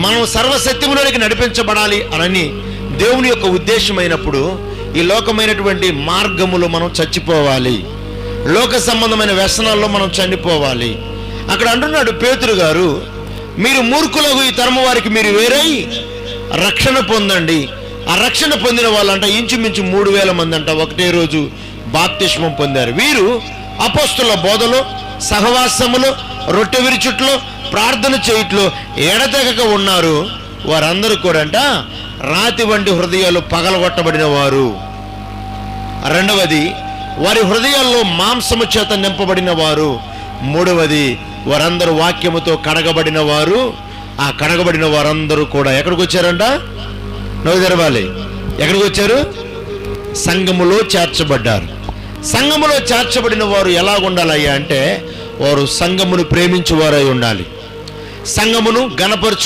మనం సర్వసత్యములోనికి నడిపించబడాలి అని దేవుని యొక్క ఉద్దేశమైనప్పుడు ఈ లోకమైనటువంటి మార్గములో మనం చచ్చిపోవాలి, లోక సంబంధమైన వ్యసనాల్లో మనం చనిపోవాలి. అక్కడ అంటున్నాడు పేతురు గారు, మీరు మూర్ఖులకు ఈ తరము వారికి మీరు వేరై రక్షణ పొందండి. ఆ రక్షణ పొందిన వాళ్ళంట ఇంచుమించు 3000 మంది అంట ఒకటే రోజు బాప్తిస్మం పొందారు. వీరు అపోస్తుల బోధలో, సహవాసములో, రొట్టె విరుచుట్లో, ప్రార్థన చేయుట్లో ఎడతెగక ఉన్నారు. వారందరూ కూడా అంట రాతి వంటి హృదయాలు పగలగొట్టబడిన వారు. రెండవది, వారి హృదయాల్లో మాంసము చేత నింపబడిన వారు. మూడవది, వారందరూ వాక్యముతో కడగబడిన వారు. ఆ కడగబడిన వారందరూ కూడా ఎక్కడికి వచ్చారంట? నవ్వు తెరవాలి. ఎక్కడికి వచ్చారు? సంఘములో చేర్చబడ్డారు. సంఘములో చేర్చబడిన వారు ఎలా ఉండాలయ్యా అంటే, వారు సంఘమును ప్రేమించువారై ఉండాలి, సంఘమును గణపరచు